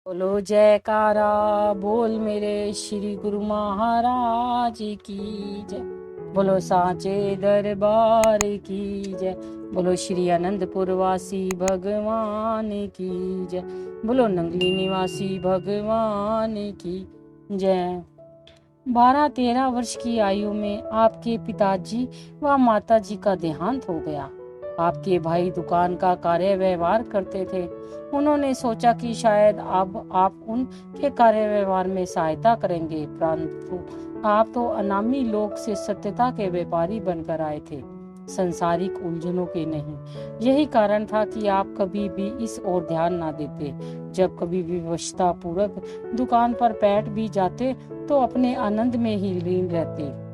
बोलो जयकारा बोल मेरे श्री गुरु महाराज की जय। बोलो साचे दरबार की जय। बोलो श्री आनंदपुर वासी भगवान की जय। बोलो नंगली निवासी भगवान की जय। 12-13 वर्ष की आयु में आपके पिताजी व माताजी का देहांत हो गया। आपके भाई दुकान का कार्य व्यवहार करते थे। उन्होंने सोचा कि शायद अब आप उनके कार्य व्यवहार में सहायता करेंगे, परंतु आप तो अनामी लोक से सत्यता के व्यापारी बनकर आए थे, संसारिक उलझनों के नहीं। यही कारण था कि आप कभी भी इस ओर ध्यान ना देते। जब कभी विवशता पूर्वक दुकान पर बैठ भी जाते तो अपने आनंद में ही लीन रहते।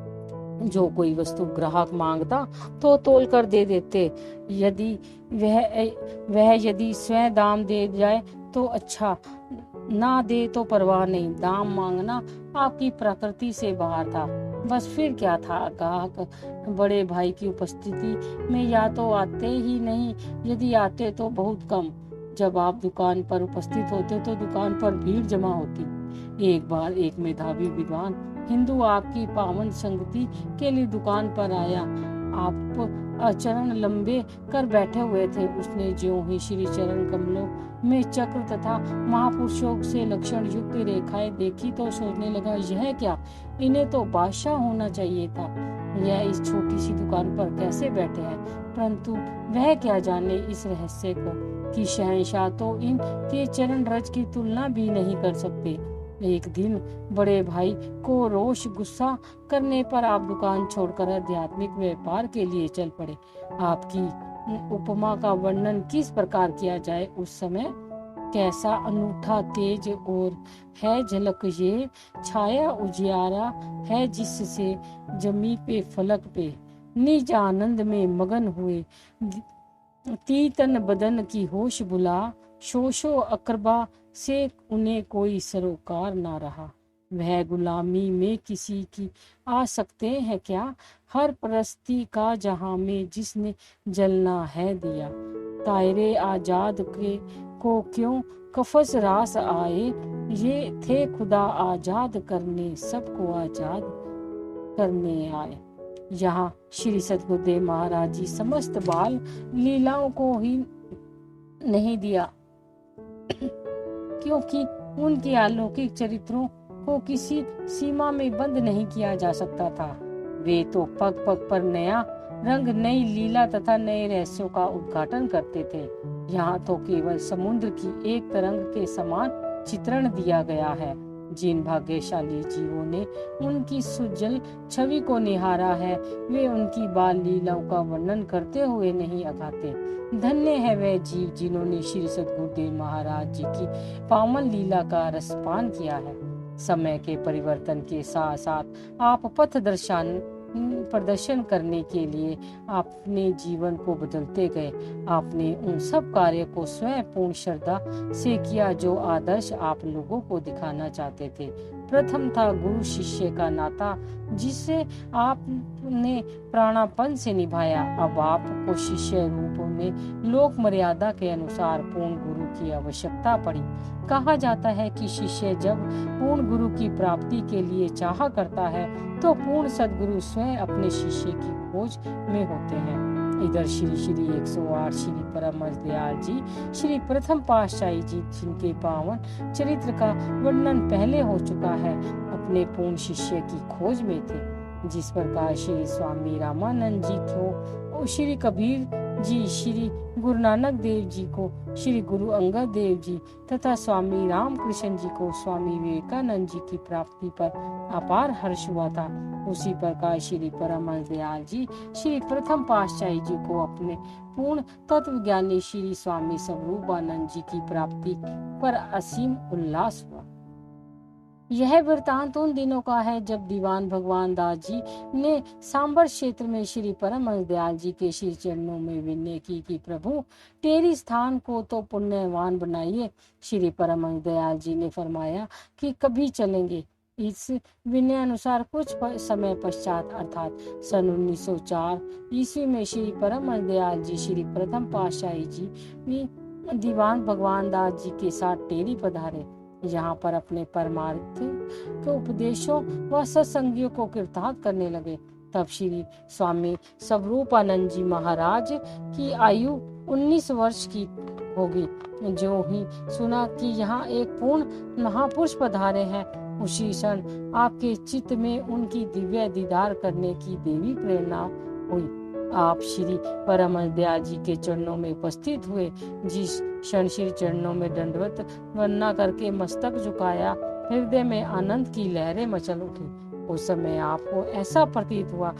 जो कोई वस्तु ग्राहक मांगता तो तोल कर दे देते। यदि वह यदि स्वयं दाम दे जाए तो अच्छा, ना दे तो परवाह नहीं। दाम मांगना आपकी प्रकृति से बाहर था। बस फिर क्या था, ग्राहक बड़े भाई की उपस्थिति में या तो आते ही नहीं, यदि आते तो बहुत कम। जब आप दुकान पर उपस्थित होते तो दुकान पर भीड़ जमा होती। एक बार एक मेधावी विद्वान हिंदू आपकी पावन संगति के लिए दुकान पर आया। आप चरण लंबे कर बैठे हुए थे। उसने ज्यों ही श्री चरण कमलों में चक्र तथा महापुरुषों से लक्षण युक्त रेखाएं देखी तो सोचने लगा, यह क्या, इन्हें तो बादशाह होना चाहिए था। यह इस छोटी सी दुकान पर कैसे बैठे हैं। परंतु वह क्या जाने इस रहस्य को कि शहंशाह तो इनके चरण रज की तुलना भी नहीं कर सकते। एक दिन बड़े भाई को रोष गुस्सा करने पर आप दुकान छोड़कर आध्यात्मिक व्यापार के लिए चल पड़े। आपकी उपमा का वर्णन किस प्रकार किया जाए। उस समय कैसा अनूठा तेज और है झलक, ये छाया उजियारा है जिससे जमी पे फलक पे निज आनंद में मगन हुए। तीतन बदन की होश बुला, शोशो अकरबा से उन्हें कोई सरोकार ना रहा। वह गुलामी में किसी की आ सकते हैं क्या। हर परस्ती का जहां में जिसने जलना है दिया। तायरे आजाद के को क्यों कफस रास आए। ये थे खुदा आजाद करने, सबको आजाद करने आए। यहाँ श्री सद्गुरुदेव महाराज जी समस्त बाल लीलाओं को ही नहीं दिया, क्योंकि उनके अलौकिक चरित्रों को किसी सीमा में बंद नहीं किया जा सकता था। वे तो पग पग पर नया रंग, नई लीला तथा नए रहस्यों का उद्घाटन करते थे। यहाँ तो केवल समुद्र की एक तरंग के समान चित्रण दिया गया है। जिन भाग्यशाली जीवों ने उनकी सुजल छवि को निहारा है, वे उनकी बाल लीलाओं का वर्णन करते हुए नहीं अघाते। धन्य है वह जीव जिन्होंने श्री सद्गुरुदेव महाराज जी की पावन लीला का रसपान किया है। समय के परिवर्तन के साथ साथ आप पथ प्रदर्शन करने के लिए अपने जीवन को बदलते गए। आपने उन सब कार्य को स्वयं पूर्ण श्रद्धा से किया जो आदर्श आप लोगों को दिखाना चाहते थे। प्रथम था गुरु शिष्य का नाता, जिसे आपने प्राणापन से निभाया। अब आपको शिष्य रूप में लोक मर्यादा के अनुसार पूर्ण गुरु की आवश्यकता पड़ी। कहा जाता है कि शिष्य जब पूर्ण गुरु की प्राप्ति के लिए चाह करता है तो पूर्ण सद्गुरु स्वयं अपने शिष्य की खोज में होते हैं। इधर श्री श्री 108 श्री परमहंस दयाल जी श्री प्रथम पातशाही जी, जिनके पावन चरित्र का वर्णन पहले हो चुका है, अपने पूर्ण शिष्य की खोज में थे। जिस प्रकार श्री स्वामी रामानंद जी को श्री कबीर जी, श्री गुरु नानक देव जी को श्री गुरु अंगद देव जी तथा स्वामी रामकृष्ण जी को स्वामी विवेकानंद जी की प्राप्ति पर अपार हर्ष हुआ था, उसी प्रकार श्री परमहंस दयाल जी श्री प्रथम पातशाही जी को अपने पूर्ण तत्वज्ञानी श्री स्वामी स्वरूपानंद जी की प्राप्ति पर असीम उल्लास हुआ। यह वृतांत उन दिनों का है जब दीवान भगवान दास जी ने सांबर क्षेत्र में श्री परमहंस दयाल जी के श्री चरणों में विनय की कि प्रभु तेरी स्थान को तो पुण्यवान बनाइए। श्री परमहंस दयाल जी ने फरमाया कि कभी चलेंगे। इस विनय अनुसार कुछ समय पश्चात अर्थात सन 1904 ईस्वी में श्री परमहंस दयाल जी श्री प्रथम पातशाही जी दीवान भगवान दास जी के साथ टेरी पधारे। यहाँ पर अपने परमार्थ के उपदेशों व सत्संगियों को कृतार्थ करने लगे। तब श्री स्वामी स्वरूपानंद जी महाराज की आयु 19 वर्ष की होगी। जो ही सुना कि यहाँ एक पूर्ण महापुरुष पधारे हैं, उसी क्षण आपके चित्त में उनकी दिव्य दीदार करने की देवी प्रेरणा हुई। आप श्री परमहंस दयाल जी के चरणों में उपस्थित हुए। जिस क्षण श्री चरणों में दंडवत वंदना करके मस्तक झुकाया, हृदय में आनंद की लहरें मचल उठी। उस समय आपको ऐसा प्रतीत हुआ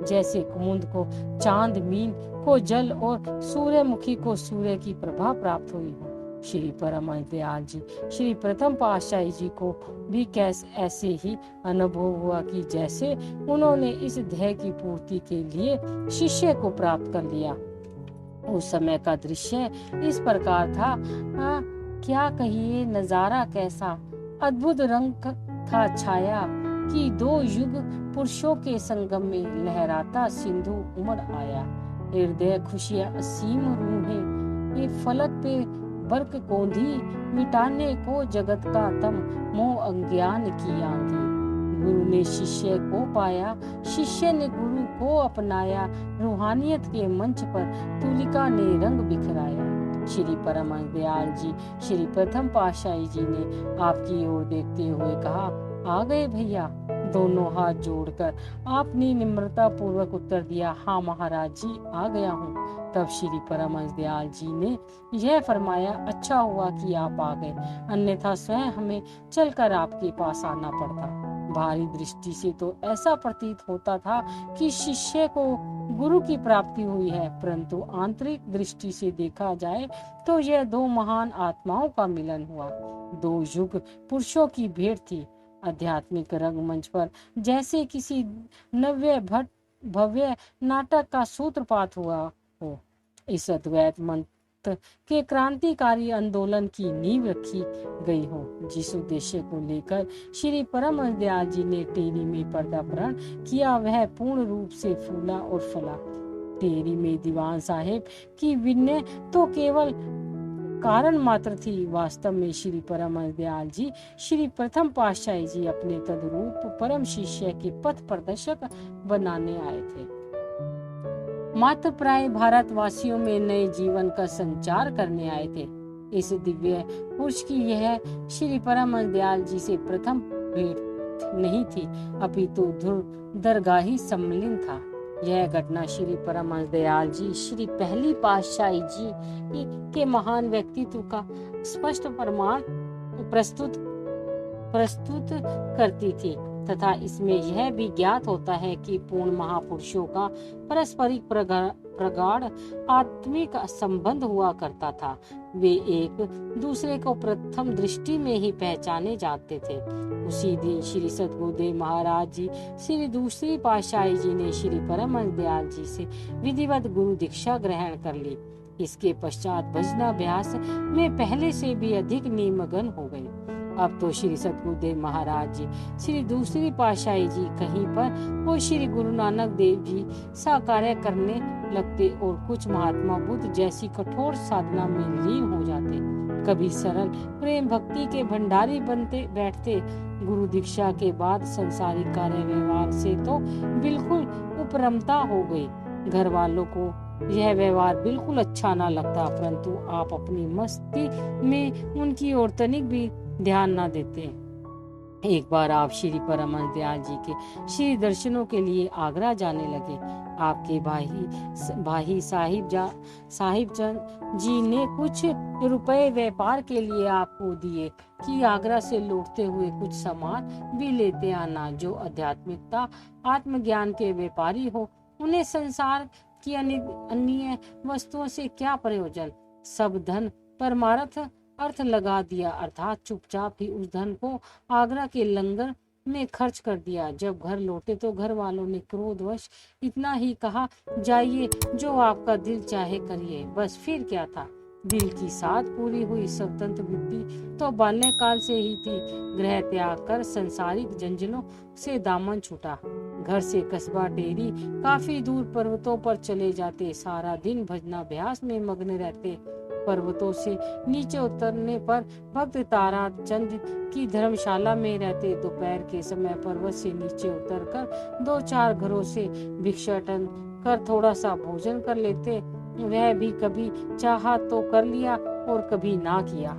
जैसे कुमुद को चांद, मीन को जल और सूर्यमुखी को सूर्य की प्रभा प्राप्त हुई हो। श्री परमहंस दयाल जी श्री प्रथम पातशाही जी को भी ऐसे ही अनुभव हुआ कि जैसे उन्होंने इस ध्येय की पूर्ति के लिए शिष्य को प्राप्त कर लिया। उस समय का दृश्य इस प्रकार था, क्या कहिए नजारा कैसा अद्भुत रंग था छाया कि दो युग पुरुषों के संगम में लहराता सिंधु उमड़ आया। हृदय खुशियां असीम रूहें ये फलक पे बर्क कोंधी, मिटाने को जगत का तम मोह अज्ञान की आंधी। गुरु ने शिष्य को पाया, शिष्य ने गुरु को अपनाया, रूहानियत के मंच पर तुलिका ने रंग बिखराया। श्री परमहंस दयाल जी श्री प्रथम पातशाही जी ने आपकी ओर देखते हुए कहा, आ गए भैया। दोनों हाथ जोड़कर आपने निम्रता पूर्वक उत्तर दिया, हाँ महाराज जी आ गया हूँ। तब श्री परमहंस दयाल जी ने यह फरमाया, अच्छा हुआ कि आप आ गए, अन्यथा स्वयं हमें चलकर आपके पास आना पड़ता। बाहरी दृष्टि से तो ऐसा प्रतीत होता था कि शिष्य को गुरु की प्राप्ति हुई है, परंतु आंतरिक दृष्टि से देखा जाए तो यह दो महान आत्माओं का मिलन हुआ। दो युग पुरुषों की भेंट थी। आध्यात्मिक रंगमंच पर जैसे किसी नव्य भव्य नाटक का सूत्रपात हुआ हो। इस अद्वैत मंत्र के क्रांतिकारी आंदोलन की नींव रखी गई हो, जिस उद्देश्य को लेकर श्री परमहंस दयाल जी ने टेरी में पर्दापरण किया, वह पूर्ण रूप से फूला और फला। टेरी में दीवान साहेब की विनय तो केवल कारण मात्र थी। वास्तव में श्री परमहंस दयाल जी श्री प्रथम पातशाही जी अपने तदरूप परम शिष्य के पथ प्रदर्शक बनाने आए थे। मात्र प्राय भारतवासियों में नए जीवन का संचार करने आए थे। इस दिव्य पुरुष की यह श्री परमहंस दयाल जी से प्रथम भेंट नहीं थी, अपितु दरगाही सम्मिलन था। यह घटना श्री परमहंस दयाल जी श्री पहली पातशाही जी के महान व्यक्तित्व का स्पष्ट प्रमाण प्रस्तुत करती थी, तथा इसमें यह भी ज्ञात होता है कि पूर्ण महापुरुषों का पारस्परिक प्रगाढ़ आत्मिक संबंध हुआ करता था। वे एक दूसरे को प्रथम दृष्टि में ही पहचाने जाते थे। उसी दिन श्री सद्गुरुदेव महाराज जी श्री दूसरी पातशाही जी ने श्री परमहंस दयाल जी से विधिवत गुरु दीक्षा ग्रहण कर ली। इसके पश्चात भजनाभ्यास में पहले से भी अधिक निमग्न हो गए। अब तो श्री सद्गुरुदेव महाराज जी श्री दूसरी पातशाही जी कहीं पर और श्री गुरु नानक देव जी सा कार्य करने लगते और कुछ महात्मा बुद्ध जैसी कठोर साधना में लीन हो जाते। कभी सरल प्रेम भक्ति के भंडारी बनते बैठते। गुरु दीक्षा के बाद संसारिक कार्य व्यवहार से तो बिल्कुल उपरमता हो गई। घर वालों को यह व्यवहार बिल्कुल अच्छा ना लगता, परंतु आप अपनी मस्ती में उनकी ओर तनिक भी ध्यान न देते। एक बार आप श्री परमहंस दयाल जी के श्री दर्शनों के लिए आगरा जाने लगे। आपके भाई साहिबजान जी ने कुछ रुपए व्यापार के लिए आपको दिए कि आगरा से लौटते हुए कुछ सामान भी लेते आना। जो आध्यात्मिकता आत्मज्ञान के व्यापारी हो, उन्हें संसार की अन्य वस्तुओं से क्या प्रयोजन। सब धन परमार्थ अर्थ लगा दिया, अर्थात चुपचाप ही उस धन को आगरा के लंगर में खर्च कर दिया। जब घर लौटे तो घर वालों ने क्रोधवश इतना ही कहा, जाइए जो आपका दिल चाहे करिए। बस फिर क्या था। दिल की साध पूरी हुई स्वतंत्र बुद्धि तो बाल्यकाल से ही थी। गृह त्याग कर संसारिक जंजलों से दामन छूटा। घर से कस्बा टेरी काफी दूर पर्वतों पर चले जाते। सारा दिन भजनाभ्यास में मग्न रहते। पर्वतों से नीचे उतरने पर भक्त ताराचंद की धर्मशाला में रहते। दोपहर के समय पर्वत से नीचे उतरकर 2-4 घरों से भिक्षाटन कर थोड़ा सा भोजन कर लेते। वह भी कभी चाहा तो कर लिया और कभी ना किया।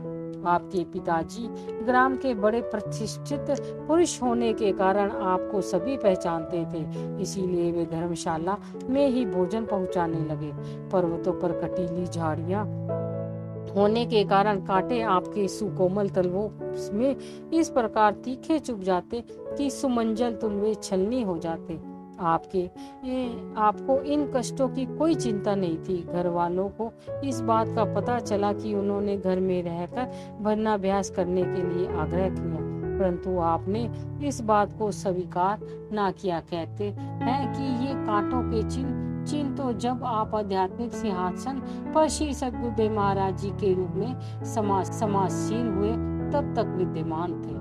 आपके पिताजी ग्राम के बड़े प्रतिष्ठित पुरुष होने के कारण आपको सभी पहचानते थे, इसीलिए वे धर्मशाला में ही भोजन पहुंचाने लगे। पर्वतों पर कटीली झाड़ियां होने के कारण कांटे आपके सुकोमल तलवों में इस प्रकार तीखे चुभ जाते कि सुमंजल तुलवे छलनी हो जाते। आपको इन कष्टों की कोई चिंता नहीं थी। घर वालों को इस बात का पता चला कि उन्होंने घर में रहकर भजनाभ्यास करने के लिए आग्रह किया, परंतु आपने इस बात को स्वीकार ना किया। कहते हैं कि ये कांटों के चिन्ह तो जब आप आध्यात्मिक सिंहासन पर श्री सद्गुरुदेव महाराज जी के रूप में समासीन हुए तब तक विद्यमान थे।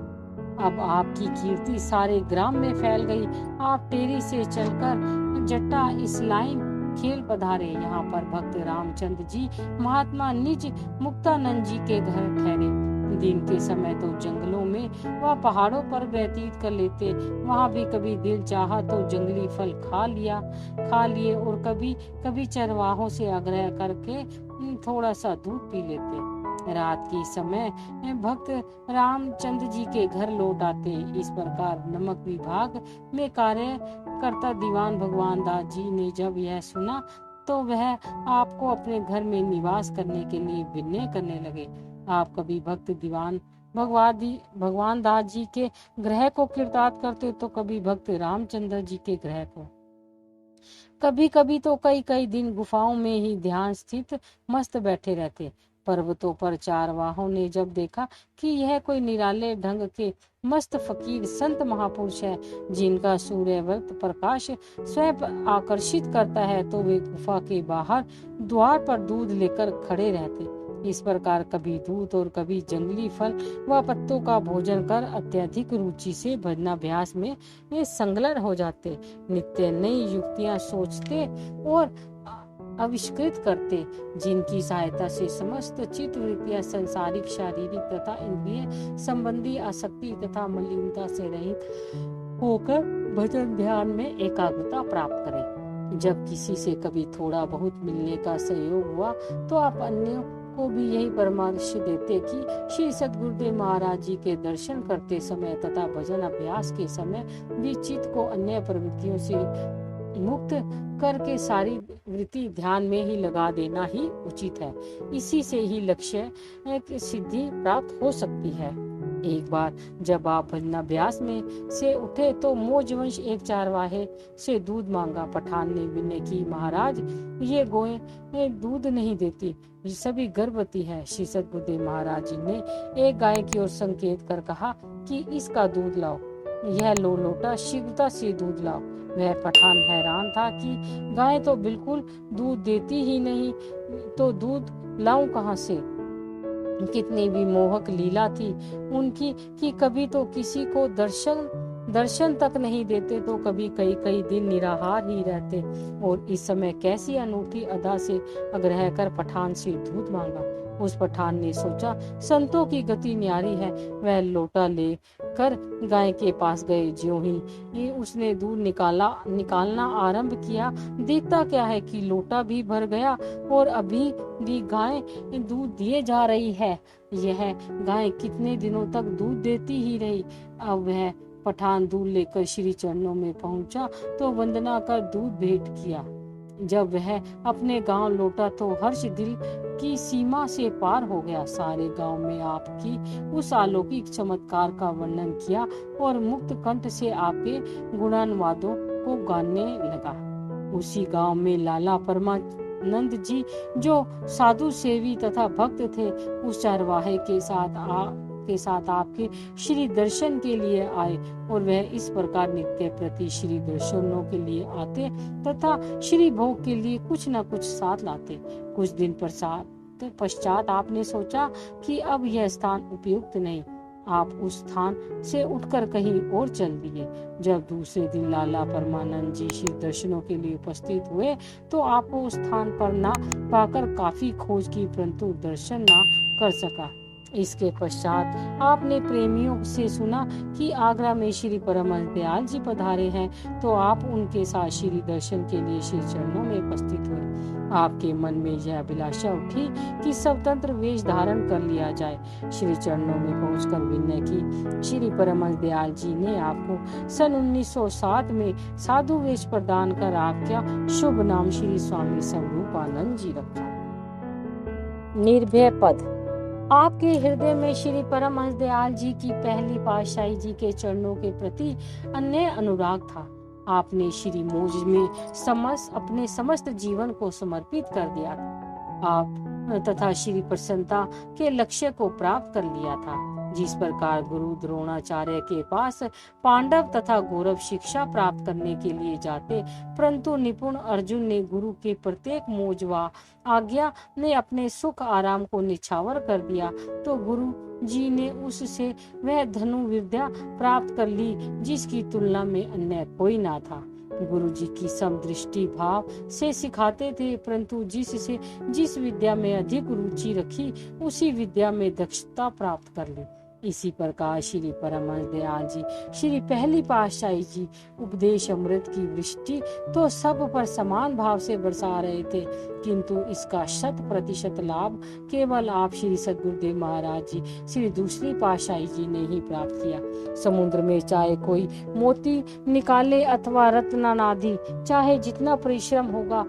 अब आपकी कीर्ति सारे ग्राम में फैल गई। आप टेरी से चलकर जट्टा इस्लाम खेल पधारे। यहाँ पर भक्त रामचंद्र जी महात्मा निज मुक्तानंद जी के घर ठहरे। दिन के समय तो जंगलों में व पहाड़ों पर व्यतीत कर लेते। वहाँ भी कभी दिल चाहा तो जंगली फल खा लिए और कभी कभी चरवाहों से आग्रह करके थोड़ा सा दूध पी लेते। रात के समय भक्त रामचंद्र जी के घर लौट आते। इस प्रकार नमक विभाग में कार्य करता दीवान भगवान दास जी ने जब यह सुना तो वह आपको अपने घर में निवास करने के लिए विनय करने लगे। आप कभी भक्त दीवान भगवान दास जी के ग्रह को कीर्तार्थ करते तो कभी भक्त रामचंद्र जी के ग्रह को। कभी कभी तो कई दिन गुफाओं में ही ध्यान स्थित मस्त बैठे रहते। पर्वतों पर चारवाहों ने जब देखा कि यह कोई निराले ढंग के मस्त फकीर संत महापुरुष है जिनका सूर्यव्रत प्रकाश स्वयं आकर्षित करता है, तो वे गुफा के बाहर द्वार पर दूध लेकर खड़े रहते। इस प्रकार कभी दूध और कभी जंगली फल व पत्तों का भोजन कर अत्यधिक रुचि से भजनाभ्यास में संलग्न हो जाते। नित्य नई युक्तियां सोचते और आविष्कृत करते, जिनकी सहायता से समस्त चित्त वृत्तियां सांसारिक, शारीरिक तथा इंद्रिय संबंधी आसक्ति तथा मलिनता से रहित होकर भजन ध्यान में एकाग्रता प्राप्त करें। जब किसी से कभी थोड़ा बहुत मिलने का सहयोग हुआ तो आप अन्यों को भी यही परामर्श देते कि श्री सद्गुरुदेव महाराज जी के दर्शन करते समय तथा भजन अभ्यास के समय भी चित्त को अन्य प्रवृत्तियों से मुक्त करके सारी वृत्ति ध्यान में ही लगा देना ही उचित है। इसी से ही लक्ष्य सिद्धि प्राप्त हो सकती है। एक बार जब आप भजनाभ्यास में से उठे तो मौजवंश एक चारवाहे से दूध मांगा। पठान ने विनय की, महाराज ये गोए दूध नहीं देती, सभी गर्भवती है। श्री सद्गुरुदेव महाराज जी ने एक गाय की ओर संकेत कर कहा कि इसका दूध लाओ। यह लो लोटा शीघ्रता से दूध लाओ। वह पठान हैरान था कि गाय तो बिल्कुल दूध देती ही नहीं, तो दूध लाऊं कहाँ से। कितनी भी मोहक लीला थी उनकी कि कभी तो किसी को दर्शन तक नहीं देते तो कभी कई दिन निराहार ही रहते। और इस समय कैसी अनूठी अदा से आग्रह कर पठान से दूध मांगा। उस पठान ने सोचा संतों की गति न्यारी है। वह लोटा ले कर गाय के पास गए। ज्यों ही उसने दूध निकालना आरंभ किया, देखता क्या है कि लोटा भी भर गया और अभी भी गाय दूध दिए जा रही है। यह गाय कितने दिनों तक दूध देती ही रही। अब वह पठान दूध लेकर श्री चरणों में पहुंचा तो वंदना कर दूध भेंट किया। जब वह अपने गांव लौटा तो हर्ष दिल की सीमा से पार हो गया। सारे गांव में आपकी उस अलौकिक चमत्कार का वर्णन किया और मुक्त कंठ से आपके गुणानुवादों को गाने लगा। उसी गांव में लाला परमानंद जी, जो साधु सेवी तथा भक्त थे, उस चारवाहे के साथ आपके श्री दर्शन के लिए आए और वह इस प्रकार नित्य प्रति श्री दर्शनों के लिए आते तथा श्री भोग के लिए कुछ न कुछ साथ लाते। कुछ दिन पश्चात आपने सोचा कि अब यह स्थान उपयुक्त नहीं, आप उस स्थान से उठकर कहीं और चल दिए। जब दूसरे दिन लाला परमानंद जी शिव दर्शनों के लिए उपस्थित हुए तो आपको उस स्थान पर ना पाकर काफी खोज की, परंतु दर्शन ना कर सका। इसके पश्चात आपने प्रेमियों से सुना कि आगरा में श्री परमहंस दयाल जी पधारे हैं, तो आप उनके साथ श्री दर्शन के लिए श्री चरणों में उपस्थित हुए। आपके मन में यह अभिलाषा उठी कि स्वतंत्र वेश धारण कर लिया जाए। श्री चरणों में पहुंचकर विनय की। श्री परमहंस दयाल जी ने आपको सन 1907 में साधु वेश प्रदान कर आपका शुभ नाम श्री स्वामी स्वरूपानंद जी रखा। निर्भय पद। आपके हृदय में श्री परमहंस दयाल जी की पहली पातशाही जी के चरणों के प्रति अन्य अनुराग था। आपने श्री मोज में अपने समस्त जीवन को समर्पित कर दिया था। आप तथा श्री प्रसन्नता के लक्ष्य को प्राप्त कर लिया था। जिस प्रकार गुरु द्रोणाचार्य के पास पांडव तथा गौरव शिक्षा प्राप्त करने के लिए जाते, परंतु निपुण अर्जुन ने गुरु के प्रत्येक मोज व आज्ञा ने अपने सुख आराम को निछावर कर दिया, तो गुरु जी ने उससे वह धनु विद्या प्राप्त कर ली जिसकी तुलना में अन्य कोई ना था। गुरु जी की समदृष्टि भाव से सिखाते थे, परंतु जिस विद्या में अधिक रुचि रखी उसी विद्या में दक्षता प्राप्त कर ली। इसी प्रकार श्री परमहंस दयाल जी श्री पहली पातशाही जी उपदेश अमृत की वृष्टि तो सब पर समान भाव से बरसा रहे थे, किंतु इसका 100% लाभ केवल आप श्री सद्गुरुदेव महाराज जी श्री दूसरी पातशाही जी ने ही प्राप्त किया। समुद्र में चाहे कोई मोती निकाले अथवा रत्नादि, चाहे जितना परिश्रम होगा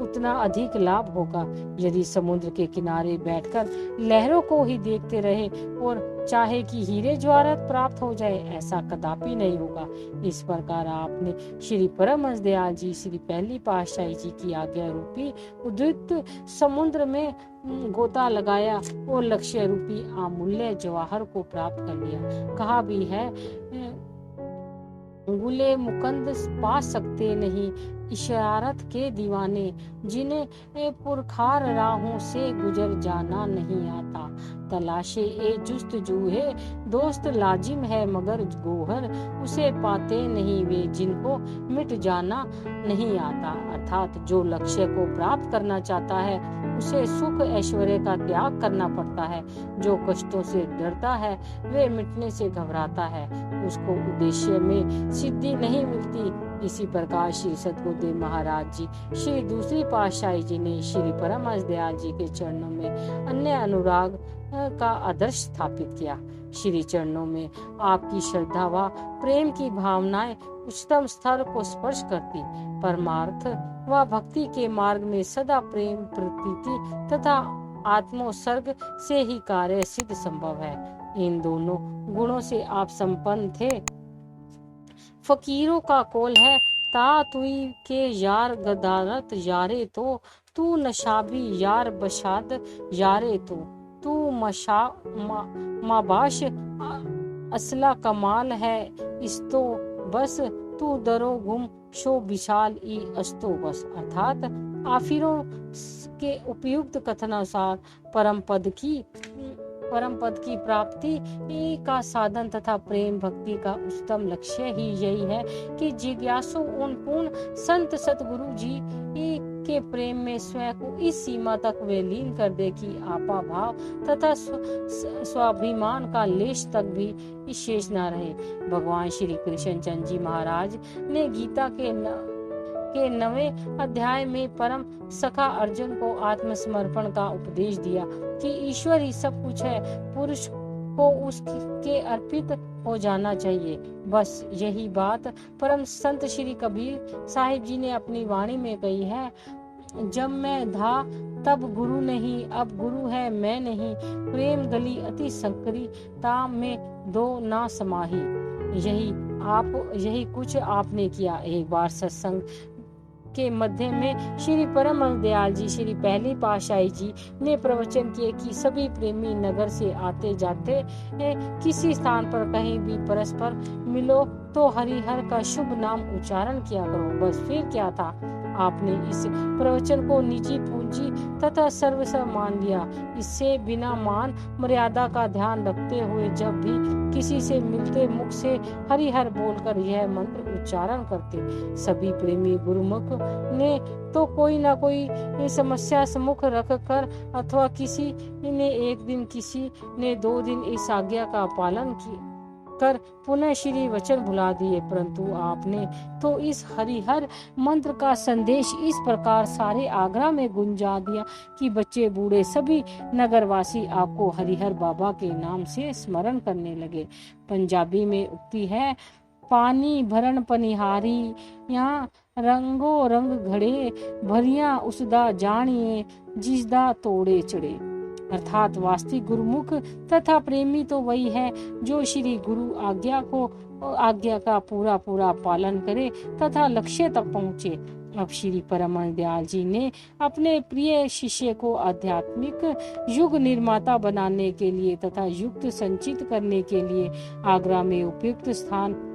उतना अधिक लाभ होगा। यदि समुद्र के किनारे बैठकर लहरों को ही देखते रहे और चाहे कि हीरे जवाहरात प्राप्त हो जाए, ऐसा कदापि नहीं होगा। इस प्रकार आपने श्री परमहंस दयाल जी श्री पहली पातशाही जी की आज्ञा रूपी उद्वृत्त समुद्र में गोता लगाया और लक्ष्य रूपी अमूल्य जवाहर को प्राप्त कर लिया। कहा भी है, गुले मुकंद पा सकते नहीं इशारत के दीवाने, जिन्हें पुरखार राहों से गुजर जाना नहीं आता। तलाशे ए जुस्तजू है दोस्त लाजिम है, मगर गोहर उसे पाते नहीं वे जिनको मिट जाना नहीं आता। अर्थात जो लक्ष्य को प्राप्त करना चाहता है उसे सुख ऐश्वर्य का त्याग करना पड़ता है। जो कष्टों से डरता है वे मिटने से घबराता है, उसको उद्देश्य में सिद्धि नहीं मिलती। इसी प्रकार श्री सद्गुरुदेव महाराज जी श्री दूसरी पातशाही जी ने श्री परमहंस दयाल जी के चरणों में अन्य अनुराग का आदर्श स्थापित किया। श्री चरणों में आपकी श्रद्धा व प्रेम की भावनाएं उच्चतम स्तर को स्पर्श करती। परमार्थ व भक्ति के मार्ग में सदा प्रेम प्रीति तथा आत्मोत्सर्ग से ही कार्य सिद्ध संभव है। इन दोनों गुणों से आप संपन्न थे। फकीरों का कौल है, ता तुई के यार गदारत यारे तो, तू नशाबी यार बशाद यारे तो, तू माबाश असला कमाल है इस्तो बस, तू दरो गुम शो विशाल ई अस्तो बस। अर्थात आफिरों के उपयुक्त कथनानुसार परम पद की प्राप्ति का साधन तथा प्रेम भक्ति का उच्चतम लक्ष्य ही यही है कि जिज्ञासु उन पूर्ण संत सतगुरु जी के प्रेम में स्वयं को इस सीमा तक वे लीन कर दे कि आपा भाव तथा स्वाभिमान का लेश तक भी शेष न रहे। भगवान श्री कृष्ण चंद्र जी महाराज ने गीता के 9वें अध्याय में परम सखा अर्जुन को आत्मसमर्पण का उपदेश दिया कि ईश्वर ही सब कुछ है, पुरुष को उसके अर्पित हो जाना चाहिए। बस यही बात परम संत श्री कबीर साहिब जी ने अपनी वाणी में कही है, जब मैं था तब गुरु नहीं, अब गुरु है मैं नहीं, प्रेम गली अति संकरी ता में दो ना समाही। यही कुछ आपने किया। एक बार सत्संग के मध्य में श्री परमहंस दयाल जी श्री पहली पातशाही जी ने प्रवचन किए कि सभी प्रेमी नगर से आते जाते किसी स्थान पर कहीं भी परस्पर मिलो तो हरिहर का शुभ नाम उच्चारण किया करो। बस फिर क्या था, आपने इस प्रवचन को निजी पूंजी तथा सर्वस्व मान लिया। इससे बिना मान मर्यादा का ध्यान रखते हुए जब भी किसी से मिलते मुख से हरिहर बोलकर यह मंत्र उच्चारण करते। सभी प्रेमी गुरुमुख ने तो कोई ना कोई समस्या सम्मुख रख कर अथवा किसी ने एक दिन, किसी ने 2 दिन इस आज्ञा का पालन कर पुनः श्री वचन भुला दिए, परंतु आपने तो इस हरिहर मंत्र का संदेश इस प्रकार सारे आगरा में गुंजा दिया कि बच्चे बूढ़े सभी नगरवासी आपको हरिहर बाबा के नाम से स्मरण करने लगे। पंजाबी में उक्ति है, पानी भरण पनिहारी, यहाँ रंगो रंग घड़े, भरिया उसदा जानिए, जिसदा तोड़े चढ़े। अर्थात वास्तविक गुरुमुख तथा प्रेमी तो वही है जो श्री गुरु आज्ञा का पूरा पूरा पालन करे तथा लक्ष्य तक पहुँचे। अब श्री परमहंस दयाल जी ने अपने प्रिय शिष्य को आध्यात्मिक युग निर्माता बनाने के लिए तथा युक्त संचित करने के लिए आगरा में उपयुक्त स्थान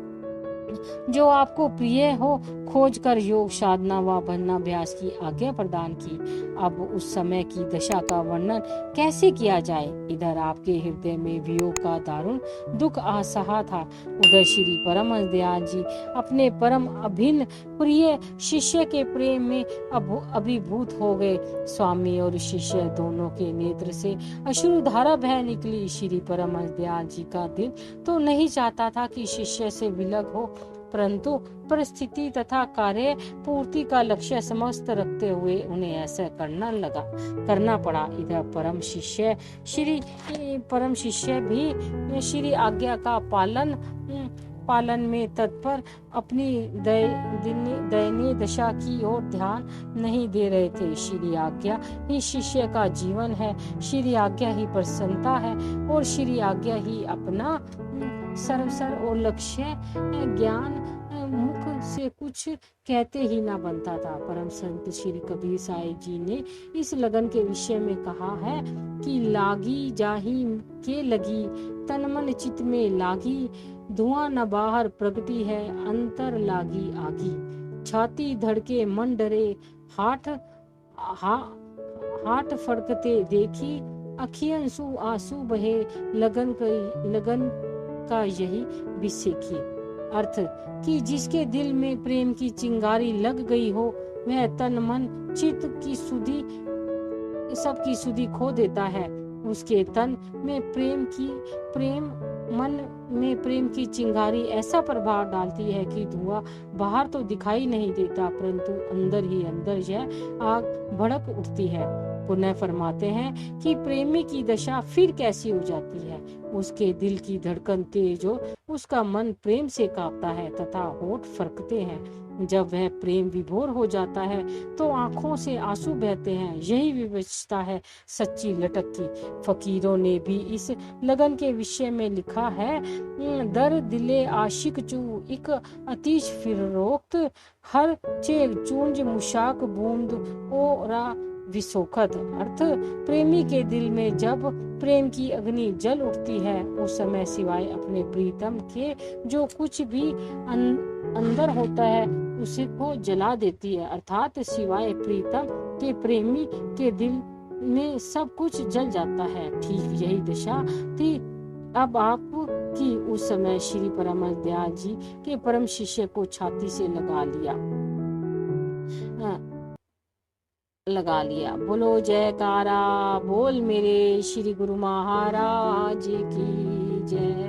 जो आपको प्रिय हो खोज कर योग साधना व भजनाभ्यास की आज्ञा प्रदान की। अब उस समय की दशा का वर्णन कैसे किया जाए। इधर आपके हृदय में वियोग का दारुण दुख आ सहा था, उधर श्री परमहंस दयाल जी अपने परम अभिन्न प्रिय शिष्य के प्रेम में अभिभूत हो गए। स्वामी और शिष्य दोनों के नेत्र से अश्रुधारा बह निकली। श्री परमहंस दयाल जी का दिल तो नहीं चाहता था कि शिष्य से विलग हो, परंतु परिस्थिति तथा कार्य पूर्ति का लक्ष्य समस्त रखते हुए उन्हें ऐसा करना पड़ा। इधर परम शिष्य भी श्री आज्ञा का पालन में तत्पर अपनी दयनीय दशा की ओर ध्यान नहीं दे रहे थे। श्री आज्ञा ही शिष्य का जीवन है, श्री आज्ञा ही प्रसन्नता है और श्री आज्ञा ही अपना सर्वसर और लक्ष्य ज्ञान मुख से कुछ कहते ही ना बनता था। परम संत श्री कबीर साहिब जी ने इस लगन के विषय में कहा है कि लागी जाही के लगी, तन मन चित में लागी, धुआं न बाहर प्रगटी है, अंतर लागी आगी, छाती धड़के मन डरे, हाथ फड़कते देखी, अखियन सु आंसू बहे, लगन का यही विसेखी। अर्थ कि जिसके दिल में प्रेम की चिंगारी लग गई हो वह तन मन चित्त की सबकी सुधि खो देता है। उसके तन में मन में प्रेम की चिंगारी ऐसा प्रभाव डालती है कि धुआं बाहर तो दिखाई नहीं देता, परंतु अंदर ही अंदर यह आग भड़क उठती है। पुनः फरमाते हैं कि प्रेमी की दशा फिर कैसी हो जाती है। उसके दिल की धड़कन तेज हो, उसका मन प्रेम से कांपता है तथा होठ फरकते हैं। जब वह प्रेम विभोर हो जाता है तो आंखों से आंसू बहते हैं। यही विवशता है सच्ची लटक की। फकीरों ने भी इस लगन के विषय में लिखा है, दर दिले आशिक चू इक अतिश फिरोक्त, हर चे चूंज मुशाक बूंद ओरा विशोखत। अर्थ प्रेमी के दिल में जब प्रेम की अग्नि जल उठती है उस समय सिवाय अपने प्रीतम के जो कुछ भी अंदर होता है उसे को जला देती है। अर्थात सिवाय प्रीतम के प्रेमी के दिल में सब कुछ जल जाता है। ठीक यही दशा थी अब आप की। उस समय श्री परमहंस दयाल जी के परम शिष्य को छाती से लगा लिया। बोलो जयकारा बोल मेरे श्री गुरु महाराज की जय।